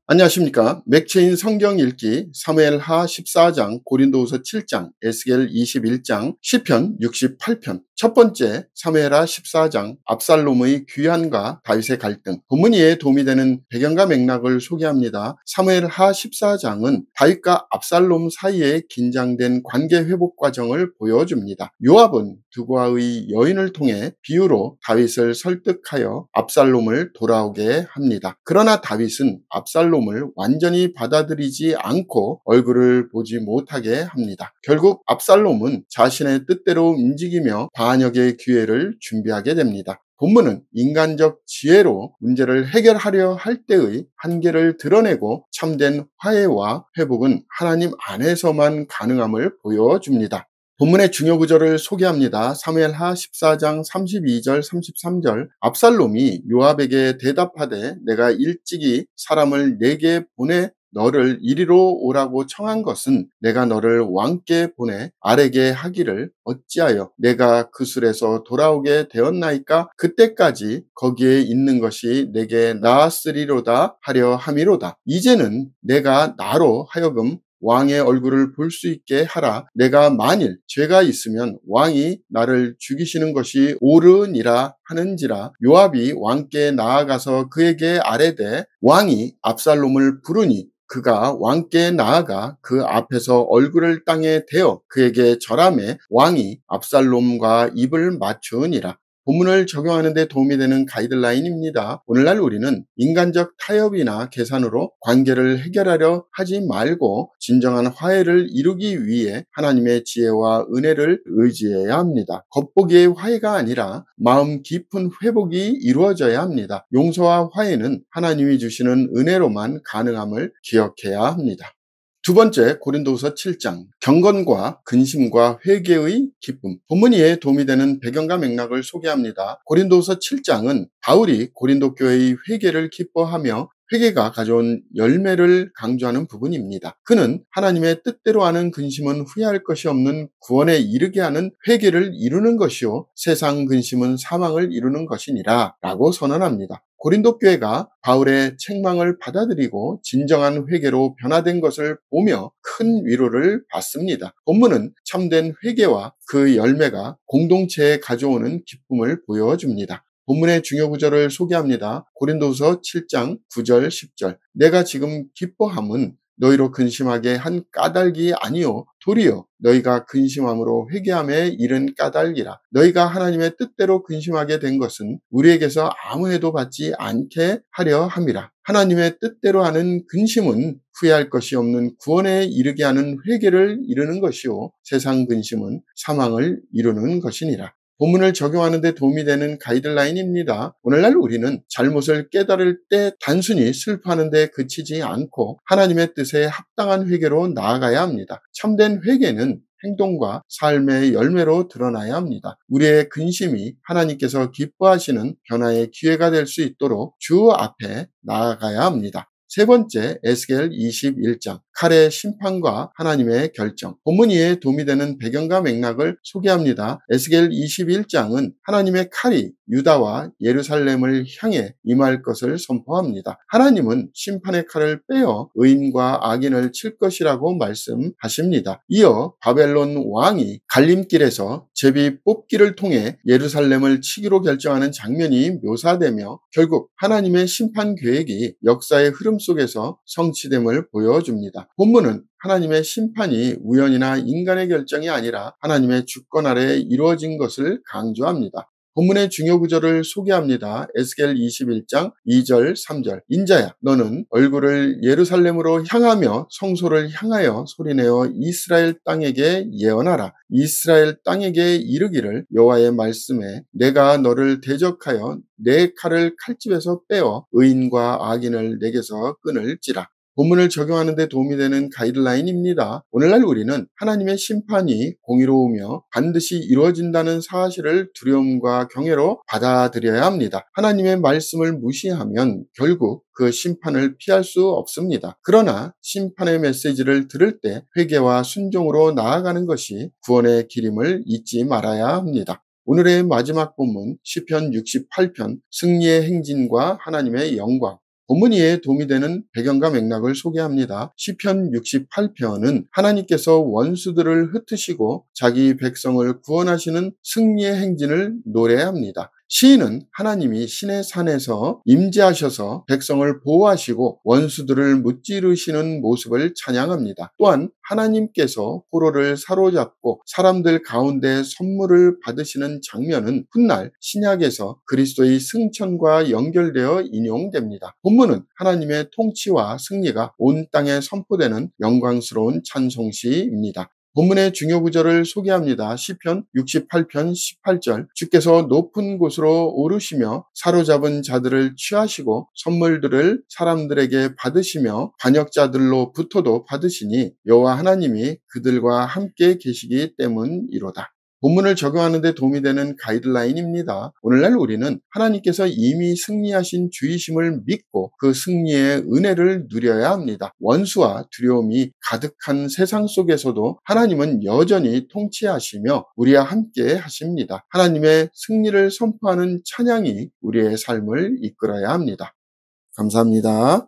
안녕하십니까. 맥체인 성경 읽기 사무엘하 14장, 고린도후서 7장, 에스겔 21장, 시편 68편. 첫 번째, 사무엘하 14장, 압살롬의 귀환과 다윗의 갈등. 본문 이해에 도움이 되는 배경과 맥락을 소개합니다. 사무엘하 14장은 다윗과 압살롬 사이에 긴장된 관계 회복 과정을 보여줍니다. 요압은 두고아의 여인을 통해 비유로 다윗을 설득하여 압살롬을 돌아오게 합니다. 그러나 다윗은 압살롬을 완전히 받아들이지 않고 얼굴을 보지 못하게 합니다. 결국 압살롬은 자신의 뜻대로 움직이며 반역의 기회를 준비하게 됩니다. 본문은 인간적 지혜로 문제를 해결하려 할 때의 한계를 드러내고 참된 화해와 회복은 하나님 안에서만 가능함을 보여줍니다. 본문의 중요 구절을 소개합니다. 사무엘하 14장 32절 33절. 압살롬이 요압에게 대답하되 내가 일찍이 사람을 내게 보내 너를 이리로 오라고 청한 것은 내가 너를 왕께 보내 아래게 하기를 어찌하여 내가 그 술에서 돌아오게 되었나이까? 그때까지 거기에 있는 것이 내게 나았으리로다 하려 함이로다. 이제는 내가 나로 하여금 왕의 얼굴을 볼 수 있게 하라. 내가 만일 죄가 있으면 왕이 나를 죽이시는 것이 옳으니라 하는지라. 요압이 왕께 나아가서 그에게 아뢰되 왕이 압살롬을 부르니 그가 왕께 나아가 그 앞에서 얼굴을 땅에 대어 그에게 절하매 왕이 압살롬과 입을 맞추니라. 본문을 적용하는 데 도움이 되는 가이드라인입니다. 오늘날 우리는 인간적 타협이나 계산으로 관계를 해결하려 하지 말고 진정한 화해를 이루기 위해 하나님의 지혜와 은혜를 의지해야 합니다. 겉보기의 화해가 아니라 마음 깊은 회복이 이루어져야 합니다. 용서와 화해는 하나님이 주시는 은혜로만 가능함을 기억해야 합니다. 두 번째, 고린도후서 7장, 경건과 근심과 회개의 기쁨. 본문 이해에 도움이 되는 배경과 맥락을 소개합니다. 고린도후서 7장은 바울이 고린도 교회의 회개를 기뻐하며 회개가 가져온 열매를 강조하는 부분입니다. 그는 하나님의 뜻대로 하는 근심은 후회할 것이 없는 구원에 이르게 하는 회개를 이루는 것이요 세상 근심은 사망을 이루는 것이니라 라고 선언합니다. 고린도 교회가 바울의 책망을 받아들이고 진정한 회개로 변화된 것을 보며 큰 위로를 받습니다. 본문은 참된 회개와 그 열매가 공동체에 가져오는 기쁨을 보여줍니다. 본문의 중요 구절을 소개합니다. 고린도후서 7장 9절 10절. 내가 지금 기뻐함은 너희로 근심하게 한 까닭이 아니요 도리어 너희가 근심함으로 회개함에 이른 까닭이라. 너희가 하나님의 뜻대로 근심하게 된 것은 우리에게서 아무 해도 받지 않게 하려 함이라. 하나님의 뜻대로 하는 근심은 후회할 것이 없는 구원에 이르게 하는 회개를 이루는 것이요 세상 근심은 사망을 이루는 것이니라. 본문을 적용하는 데 도움이 되는 가이드라인입니다. 오늘날 우리는 잘못을 깨달을 때 단순히 슬퍼하는 데 그치지 않고 하나님의 뜻에 합당한 회개로 나아가야 합니다. 참된 회개는 행동과 삶의 열매로 드러나야 합니다. 우리의 근심이 하나님께서 기뻐하시는 변화의 기회가 될 수 있도록 주 앞에 나아가야 합니다. 세 번째, 에스겔 21장, 칼의 심판과 하나님의 결정. 본문 이해에 도움이 되는 배경과 맥락을 소개합니다. 에스겔 21장은 하나님의 칼이 유다와 예루살렘을 향해 임할 것을 선포합니다. 하나님은 심판의 칼을 빼어 의인과 악인을 칠 것이라고 말씀하십니다. 이어 바벨론 왕이 갈림길에서 제비 뽑기를 통해 예루살렘을 치기로 결정하는 장면이 묘사되며 결국 하나님의 심판 계획이 역사의 흐름 속에서 성취됨을 보여줍니다. 본문은 하나님의 심판이 우연이나 인간의 결정이 아니라 하나님의 주권 아래에 이루어진 것을 강조합니다. 본문의 중요 구절을 소개합니다. 에스겔 21장 2절 3절. 인자야 너는 얼굴을 예루살렘으로 향하며 성소를 향하여 소리내어 이스라엘 땅에게 예언하라. 이스라엘 땅에게 이르기를 여호와의 말씀에 내가 너를 대적하여 내 칼을 칼집에서 빼어 의인과 악인을 내게서 끊을지라. 본문을 적용하는 데 도움이 되는 가이드라인입니다. 오늘날 우리는 하나님의 심판이 공의로우며 반드시 이루어진다는 사실을 두려움과 경외로 받아들여야 합니다. 하나님의 말씀을 무시하면 결국 그 심판을 피할 수 없습니다. 그러나 심판의 메시지를 들을 때 회개와 순종으로 나아가는 것이 구원의 길임을 잊지 말아야 합니다. 오늘의 마지막 본문 시편 68편 승리의 행진과 하나님의 영광. 본문 이해에 도움이 되는 배경과 맥락을 소개합니다. 시편 68편은 하나님께서 원수들을 흩으시고 자기 백성을 구원하시는 승리의 행진을 노래합니다. 시인은 하나님이 신의 산에서 임재하셔서 백성을 보호하시고 원수들을 무찌르시는 모습을 찬양합니다. 또한 하나님께서 포로를 사로잡고 사람들 가운데 선물을 받으시는 장면은 훗날 신약에서 그리스도의 승천과 연결되어 인용됩니다. 본문은 하나님의 통치와 승리가 온 땅에 선포되는 영광스러운 찬송시입니다. 본문의 중요 구절을 소개합니다. 시편 68편 18절, 주께서 높은 곳으로 오르시며 사로잡은 자들을 취하시고 선물들을 사람들에게 받으시며 반역자들로부터도 받으시니 여호와 하나님이 그들과 함께 계시기 때문이로다. 본문을 적용하는 데 도움이 되는 가이드라인입니다. 오늘날 우리는 하나님께서 이미 승리하신 주이심을 믿고 그 승리의 은혜를 누려야 합니다. 원수와 두려움이 가득한 세상 속에서도 하나님은 여전히 통치하시며 우리와 함께 하십니다. 하나님의 승리를 선포하는 찬양이 우리의 삶을 이끌어야 합니다. 감사합니다.